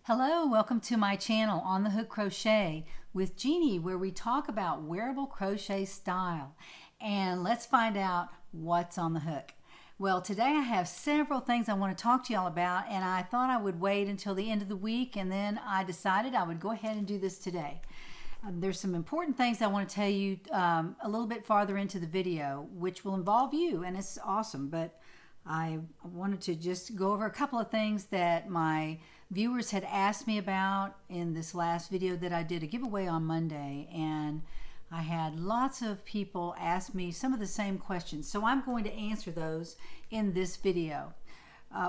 Hello, welcome to my channel On the Hook Crochet with Jeannie, where we talk about wearable crochet style. And let's find out what's on the hook. Well, today I have several things I want to talk to y'all about, and I thought I would wait until the end of the week, and then I decided I would go ahead and do this today. There's some important things I want to tell you a little bit farther into the video, which will involve you, and it's awesome, but I wanted to just go over a couple of things that my viewers had asked me about in this last video that I did a giveaway on Monday, and I had lots of people ask me some of the same questions, so I'm going to answer those in this video.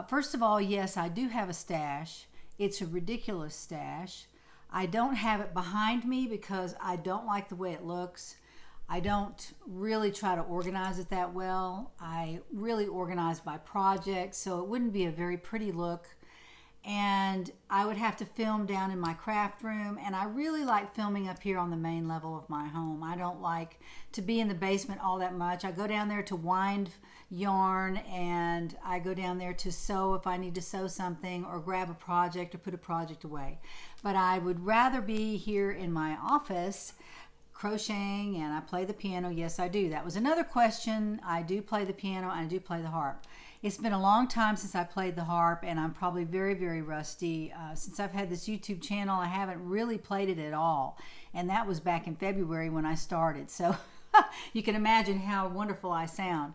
First of all, yes, I do have a stash. It's a ridiculous stash. I don't have it behind me because I don't like the way it looks. I don't really try to organize it that well. I really organize by project, so it wouldn't be a very pretty look. And I would have to film down in my craft room, and I really like filming up here on the main level of my home. I don't like to be in the basement all that much. I go down there to wind yarn, and I go down there to sew if I need to sew something or grab a project or put a project away. But I would rather be here in my office crocheting, and I play the piano. Yes, I do. That was another question. I do play the piano and I do play the harp. It's been a long time since I played the harp, and I'm probably very, very rusty. Since I've had this YouTube channel, I haven't really played it at all, and that was back in February when I started. So you can imagine how wonderful I sound.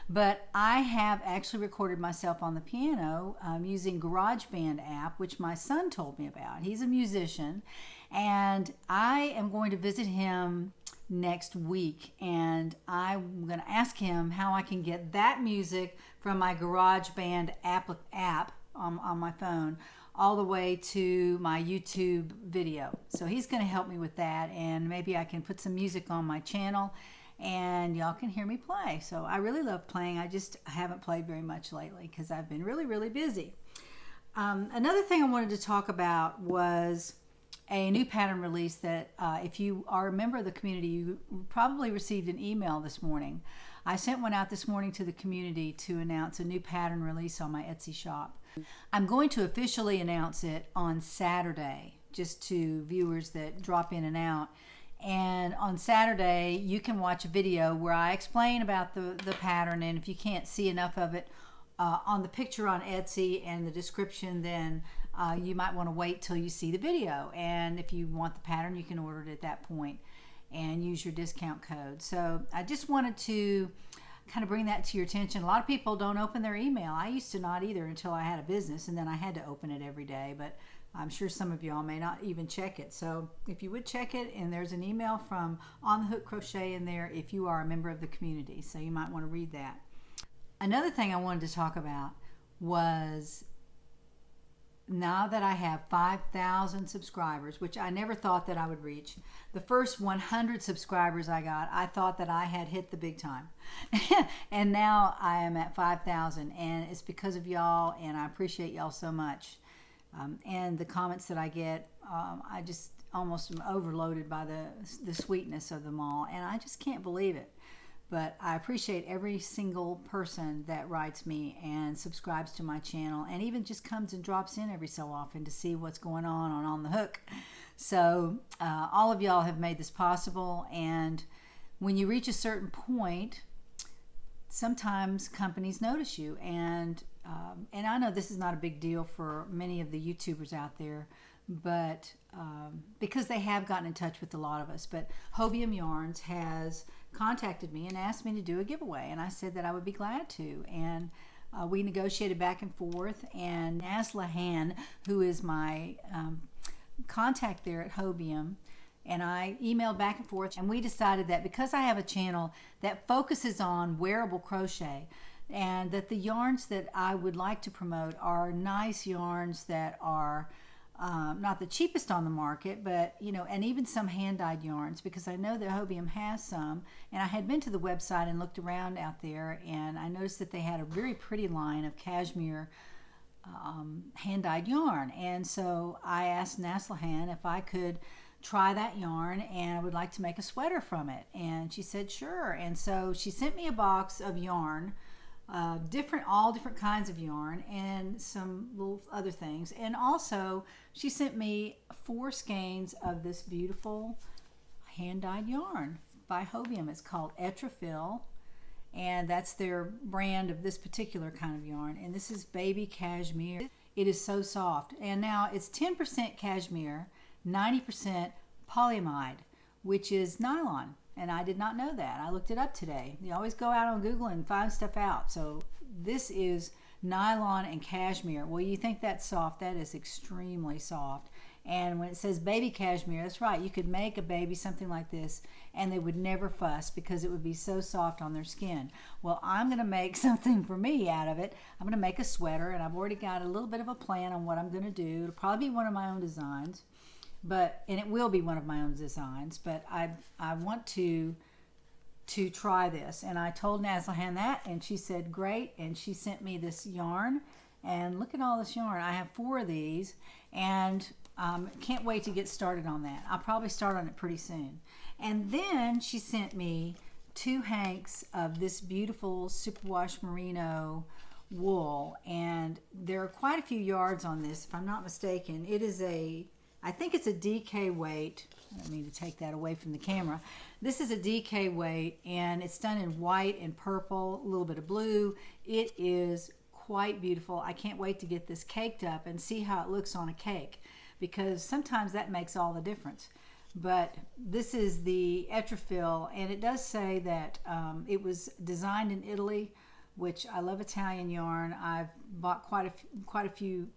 But I have actually recorded myself on the piano using GarageBand app, which my son told me about. He's a musician, and I am going to visit him next week, and I'm going to ask him how I can get that music from my GarageBand app on my phone all the way to my YouTube video. So he's going to help me with that, and maybe I can put some music on my channel and y'all can hear me play. So I really love playing. I just haven't played very much lately because I've been really, really busy. Another thing I wanted to talk about was a new pattern release that if you are a member of the community, you probably received an email this morning. I sent one out this morning to the community to announce a new pattern release on my Etsy shop. I'm going to officially announce it on Saturday, just to viewers that drop in and out. And on Saturday, you can watch a video where I explain about the pattern, and if you can't see enough of it on the picture on Etsy and the description, then you might want to wait till you see the video. And if you want the pattern, you can order it at that point and use your discount code. So I just wanted to kind of bring that to your attention. A lot of people don't open their email. I used to not either until I had a business, and then I had to open it every day. But I'm sure some of y'all may not even check it. So if you would check it, and there's an email from On the Hook Crochet in there if you are a member of the community. So you might want to read that. Another thing I wanted to talk about was, now that I have 5,000 subscribers, which I never thought that I would reach, the first 100 subscribers I got, I thought that I had hit the big time. And now I am at 5,000, and it's because of y'all, and I appreciate y'all so much. And the comments that I get, I just almost am overloaded by the sweetness of them all, and I just can't believe it. But I appreciate every single person that writes me and subscribes to my channel, and even just comes and drops in every so often to see what's going on the hook. So all of y'all have made this possible, and when you reach a certain point, sometimes companies notice you, and I know this is not a big deal for many of the YouTubers out there, but because they have gotten in touch with a lot of us. But Hobium Yarns has contacted me and asked me to do a giveaway, and I said that I would be glad to, and we negotiated back and forth, and Naslahan, who is my contact there at Hobium, and I emailed back and forth, and we decided that because I have a channel that focuses on wearable crochet, and that the yarns that I would like to promote are nice yarns that are not the cheapest on the market, but and even some hand-dyed yarns, because I know that Hobium has some, and I had been to the website and looked around out there, and I noticed that they had a very pretty line of cashmere hand-dyed yarn. And so I asked Naslahan if I could try that yarn, and I would like to make a sweater from it, and she said sure. And so she sent me a box of yarn all different kinds of yarn and some little other things. And also she sent me 4 skeins of this beautiful hand-dyed yarn by Hobium. It's called Etrafil, and that's their brand of this particular kind of yarn. And this is baby cashmere. It is so soft. And now it's 10% cashmere, 90% polyamide, which is nylon. And I did not know that. I looked it up today. You always go out on Google and find stuff out. So this is nylon and cashmere. Well, you think that's soft. That is extremely soft. And when it says baby cashmere, that's right. You could make a baby something like this and they would never fuss because it would be so soft on their skin. Well, I'm going to make something for me out of it. I'm going to make a sweater, and I've already got a little bit of a plan on what I'm going to do. It'll probably be one of my own designs, and it will be one of my own designs, but I want to try this. And I told Naslihan that, and she said great, and she sent me this yarn. And look at all this yarn. I have 4 of these, and can't wait to get started on that. I'll probably start on it pretty soon. And then she sent me 2 hanks of this beautiful superwash merino wool, and there are quite a few yards on this, if I'm not mistaken. It is I think it's a DK weight. I don't mean to take that away from the camera. This is a DK weight, and it's done in white and purple, a little bit of blue. It is quite beautiful. I can't wait to get this caked up and see how it looks on a cake, because sometimes that makes all the difference. But this is the Etrafil, and it does say that it was designed in Italy, which I love Italian yarn. I've bought quite a few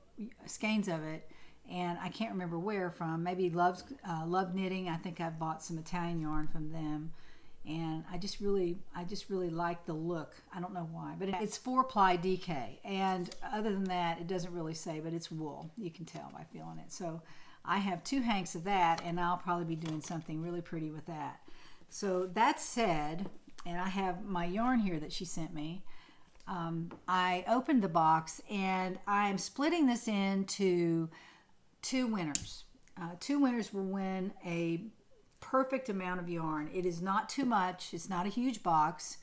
skeins of it, and I can't remember where from. Maybe Love Knitting. I think I've bought some Italian yarn from them, and I just really like the look. I don't know why, but it's 4-ply DK, and other than that, it doesn't really say, but it's wool. You can tell by feeling it. So I have 2 hanks of that, and I'll probably be doing something really pretty with that. So that said, and I have my yarn here that she sent me. I opened the box, and I'm splitting this into 2 winners. 2 winners will win a perfect amount of yarn. It is not too much. It's not a huge box,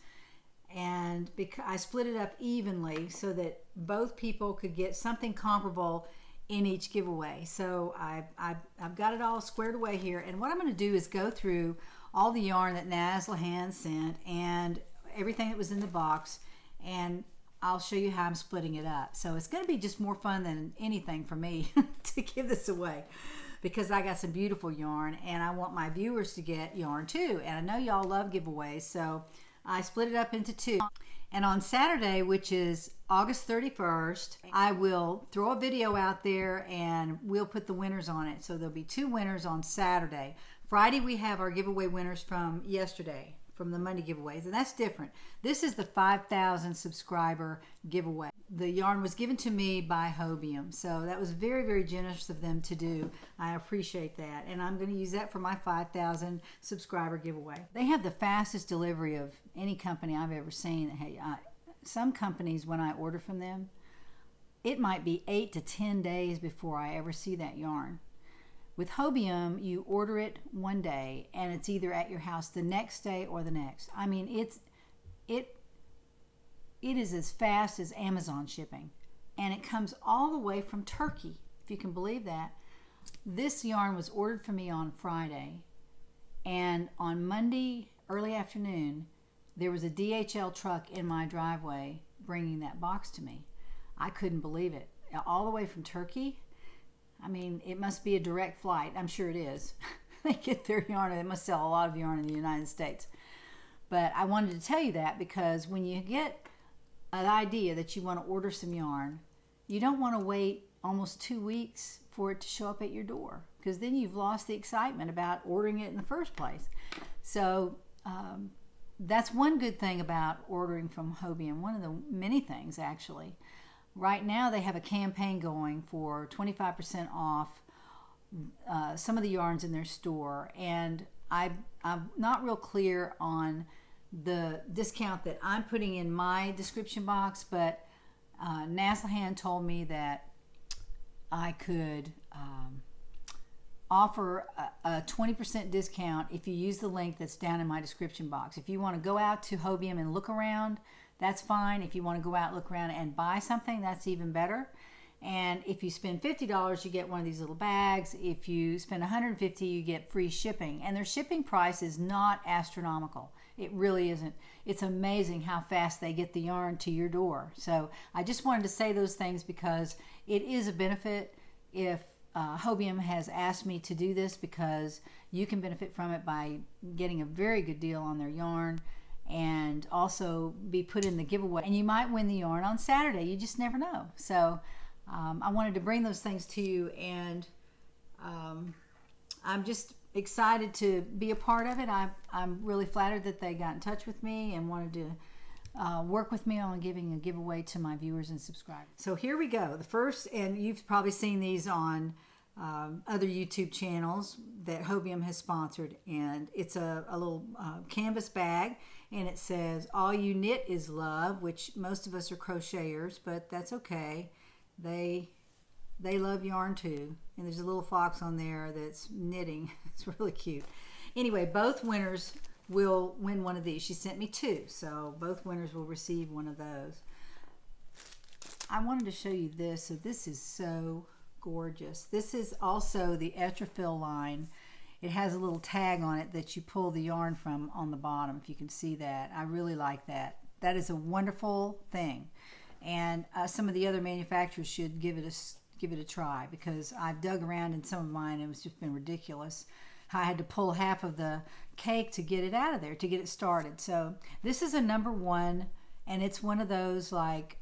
and I split it up evenly so that both people could get something comparable in each giveaway. So I've got it all squared away here, and what I'm going to do is go through all the yarn that Naslihan sent and everything that was in the box, and I'll show you how I'm splitting it up. So it's going to be just more fun than anything for me to give this away, because I got some beautiful yarn and I want my viewers to get yarn too. And I know y'all love giveaways, so I split it up into 2. And on Saturday, which is August 31st, I will throw a video out there and we'll put the winners on it. So there'll be 2 winners on Saturday. Friday, we have our giveaway winners from yesterday, from the Monday giveaways, and that's different. This is the 5,000 subscriber giveaway. The yarn was given to me by Hobium, so that was very, very generous of them to do. I appreciate that, and I'm going to use that for my 5,000 subscriber giveaway. They have the fastest delivery of any company I've ever seen. Hey, some companies, when I order from them, it might be 8 to 10 days before I ever see that yarn. With Hobium, you order it one day and it's either at your house the next day or the next. I mean, it is as fast as Amazon shipping, and it comes all the way from Turkey, if you can believe that. This yarn was ordered for me on Friday, and on Monday early afternoon there was a DHL truck in my driveway bringing that box to me. I couldn't believe it. All the way from Turkey. I mean, it must be a direct flight. I'm sure it is. They get their yarn. They must sell a lot of yarn in the United States. But I wanted to tell you that because when you get an idea that you want to order some yarn, you don't want to wait almost 2 weeks for it to show up at your door, because then you've lost the excitement about ordering it in the first place. So that's one good thing about ordering from Hobium. One of the many things, actually. Right now they have a campaign going for 25% off some of the yarns in their store, and I'm not real clear on the discount that I'm putting in my description box, but Naslihan told me that I could offer a 20% discount if you use the link that's down in my description box. If you want to go out to Hobium and look around, that's fine. If you want to go out, look around and buy something, that's even better. And if you spend $50, you get one of these little bags. If you spend $150, you get free shipping. And their shipping price is not astronomical. It really isn't. It's amazing how fast they get the yarn to your door. So I just wanted to say those things because it is a benefit if Hobium has asked me to do this, because you can benefit from it by getting a very good deal on their yarn and also be put in the giveaway. And you might win the yarn on Saturday. You just never know. So I wanted to bring those things to you, and I'm just excited to be a part of it. I'm really flattered that they got in touch with me and wanted to work with me on giving a giveaway to my viewers and subscribers. So here we go. The first, and you've probably seen these on other YouTube channels that Hobium has sponsored, and it's a little canvas bag, and it says, "All you knit is love," which most of us are crocheters, but that's okay. They love yarn too, and there's a little fox on there that's knitting. It's really cute. Anyway, both winners will win one of these. She sent me two, so both winners will receive one of those. I wanted to show you this. So this is so gorgeous. This is also the Etrafil line. It has a little tag on it that you pull the yarn from on the bottom, if you can see that. I really like that. That is a wonderful thing. And some of the other manufacturers should give it a try, because I've dug around in some of mine and it's just been ridiculous. I had to pull half of the cake to get it out of there, to get it started. So this is a number 1, and it's one of those, like,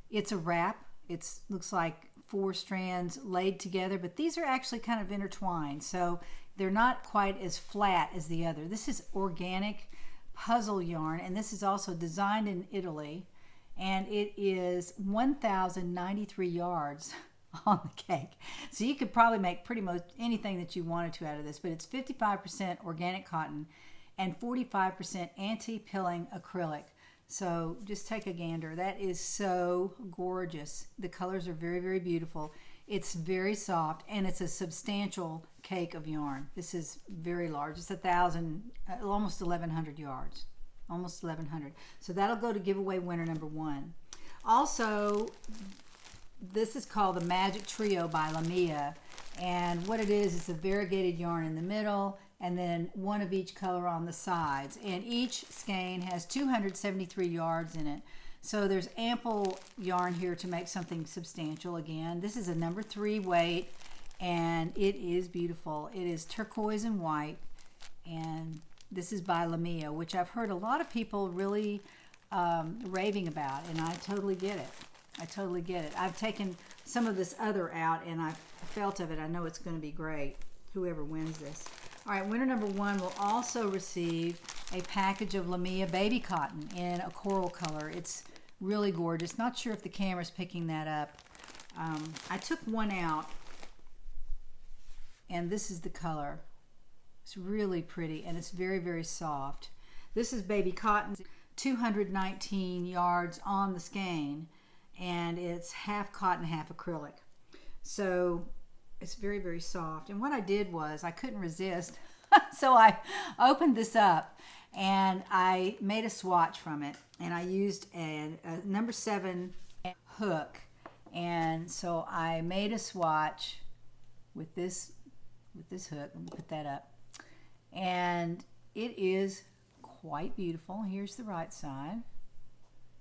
it's a wrap. It looks like 4 strands laid together, but these are actually kind of intertwined, so they're not quite as flat as the other. This is organic puzzle yarn, and this is also designed in Italy, and it is 1,093 yards on the cake. So you could probably make pretty much anything that you wanted to out of this, but it's 55% organic cotton and 45% anti-pilling acrylic. So just take a gander. That is so gorgeous. The colors are very, very beautiful. It's very soft, and it's a substantial cake of yarn. This is very large. It's 1,000, almost 1,100 yards. Almost 1,100. So that'll go to giveaway winner number 1. Also, this is called the Magic Trio by Lamia, and what it is a variegated yarn in the middle, and then one of each color on the sides, and each skein has 273 yards in it. So there's ample yarn here to make something substantial. Again, this is a number 3 weight, and it is beautiful. It is turquoise and white, and this is by Lamia, which I've heard a lot of people really raving about, and I totally get it. I totally get it. I've taken some of this other out, and I've felt of it. I know it's going to be great, whoever wins this. All right, winner number 1 will also receive a package of Lamia baby cotton in a coral color. It's really gorgeous. Not sure if the camera's picking that up. I took one out, and this is the color. It's really pretty, and it's very, very soft. This is baby cotton, 219 yards on the skein, and it's half cotton, half acrylic. So it's very, very soft. And what I did was, I couldn't resist, so I opened this up and I made a swatch from it, and I used a number 7 hook, and so I made a swatch with this hook. Let me put that up, and it is quite beautiful. Here's the right side.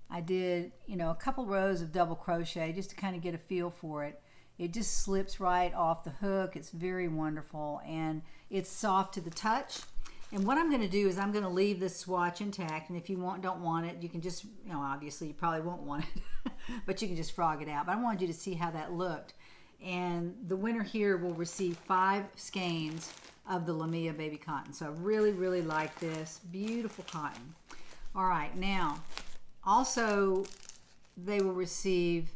I did, a couple rows of double crochet just to kind of get a feel for it. It just slips right off the hook. It's very wonderful, and it's soft to the touch. And what I'm going to do is I'm going to leave this swatch intact, and if you don't want it, you can just, obviously you probably won't want it, but you can just frog it out. But I wanted you to see how that looked. And the winner here will receive 5 skeins of the Lamia baby cotton. So I really, really like this. Beautiful cotton. All right, now, also they will receive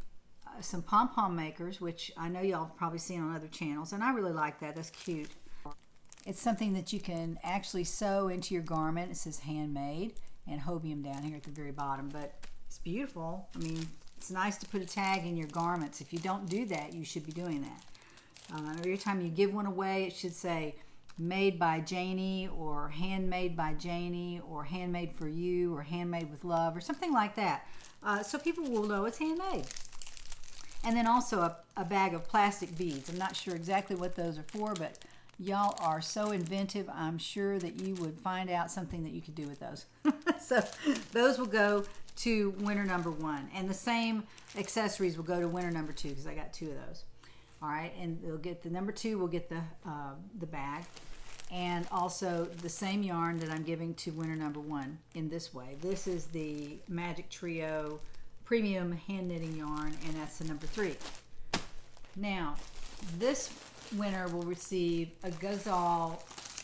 some pom-pom makers, which I know y'all have probably seen on other channels, and I really like that. That's cute. It's something that you can actually sew into your garment. It says handmade, and Hobium down here at the very bottom, but it's beautiful. I mean, it's nice to put a tag in your garments. If you don't do that, you should be doing that. Every time you give one away, it should say made by Janie or handmade by Janie or handmade for you or handmade with love or something like that, so people will know it's handmade. And then also a bag of plastic beads. I'm not sure exactly what those are for, but y'all are so inventive. I'm sure that you would find out something that you could do with those. So those will go to winner number 1, and the same accessories will go to winner number 2 because I got 2 of those. All right, and they'll get the number 2 will get the bag, and also the same yarn that I'm giving to winner number 1 in this way. This is the Magic Trio premium hand knitting yarn, and that's the number 3. Now this winner will receive a Gazal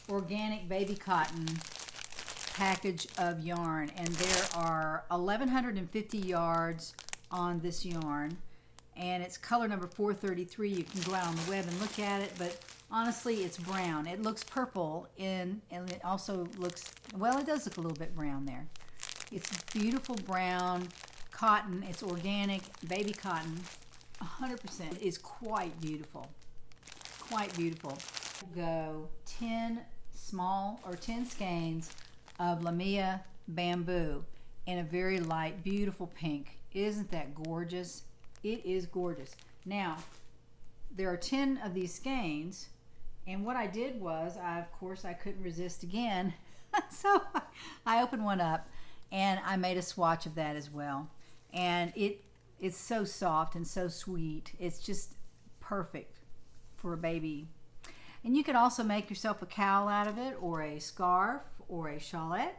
organic baby cotton package of yarn, and there are 1,150 yards on this yarn, and it's color number 433. You can go out on the web and look at it, but honestly it's brown. It looks purple and it also looks, well, it does look a little bit brown there. It's beautiful brown cotton. It's organic baby cotton, 100%. It is quite beautiful, quite beautiful. Go 10 small or 10 skeins of Lamia bamboo in a very light, beautiful pink. Isn't that gorgeous? It is gorgeous. Now, there are 10 of these skeins, and what I did was, of course, I couldn't resist again, so I opened one up, and I made a swatch of that as well. And it's so soft and so sweet. It's just perfect for a baby. And you could also make yourself a cowl out of it, or a scarf, or a shawlette.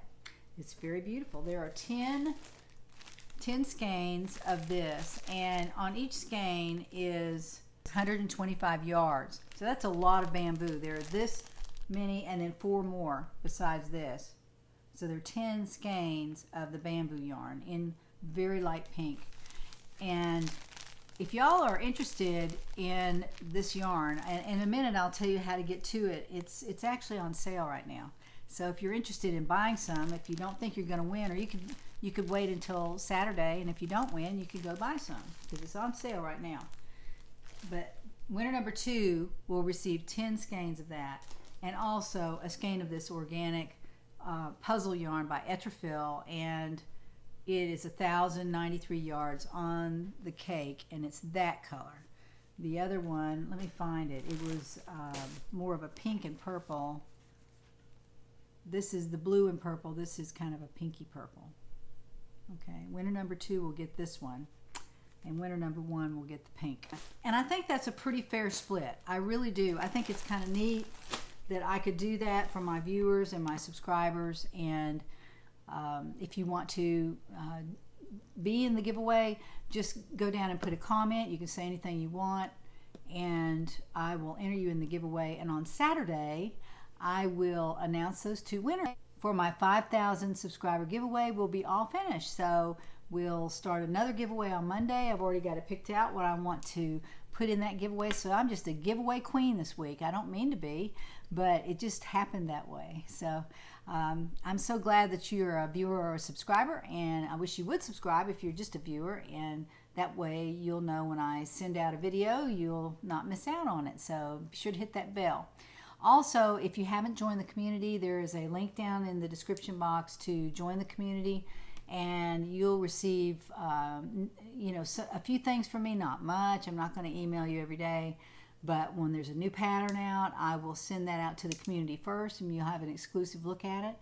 It's very beautiful. There are 10 skeins of this, and on each skein is 125 yards. So that's a lot of bamboo. There are this many and then 4 more besides this. So there are 10 skeins of the bamboo yarn in very light pink. And if y'all are interested in this yarn, and in a minute I'll tell you how to get to it. It's actually on sale right now. So if you're interested in buying some, if you don't think you're going to win, or you could wait until Saturday, and if you don't win, you could go buy some because it's on sale right now. But winner number 2 will receive 10 skeins of that, and also a skein of this organic puzzle yarn by Etrafil, and it is 1,093 yards on the cake, and it's that color. The other one, let me find it. It was more of a pink and purple. This is the blue and purple. This is kind of a pinky purple. Okay, winner number 2 will get this one, and winner number 1 will get the pink. And I think that's a pretty fair split. I really do. I think it's kind of neat that I could do that for my viewers and my subscribers. And if you want to be in the giveaway, just go down and put a comment. You can say anything you want, and I will enter you in the giveaway. And on Saturday, I will announce those 2 winners for my 5,000 subscriber giveaway. Will be all finished. So we'll start another giveaway on Monday. I've already got it picked out what I want to put in that giveaway. So I'm just a giveaway queen this week. I don't mean to be, but it just happened that way. So I'm so glad that you're a viewer or a subscriber, and I wish you would subscribe if you're just a viewer, and that way you'll know when I send out a video, you'll not miss out on it. So be sure to hit that bell. Also, if you haven't joined the community, there is a link down in the description box to join the community, and you'll receive a few things from me. Not much. I'm not going to email you every day, but when there's a new pattern out, I will send that out to the community first, and you'll have an exclusive look at it.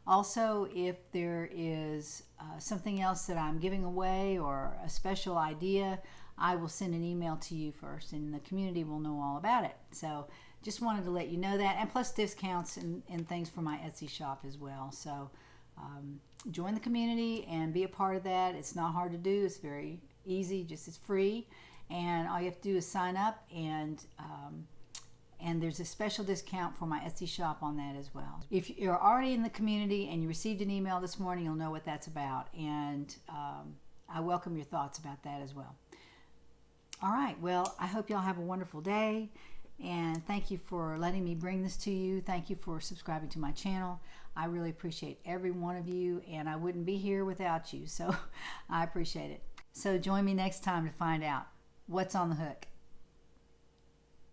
Also, if there is something else that I'm giving away or a special idea, I will send an email to you first, and the community will know all about it. So just wanted to let you know that, and plus discounts and things for my Etsy shop as well. So join the community and be a part of that. It's not hard to do. It's very easy. It's free, and all you have to do is sign up, and there's a special discount for my Etsy shop on that as well. If you're already in the community and you received an email this morning, you'll know what that's about, and I welcome your thoughts about that as well. All right, well, I hope y'all have a wonderful day, and thank you for letting me bring this to you. Thank you for subscribing to my channel. I really appreciate every one of you, and I wouldn't be here without you, so I appreciate it. So join me next time to find out what's on the hook.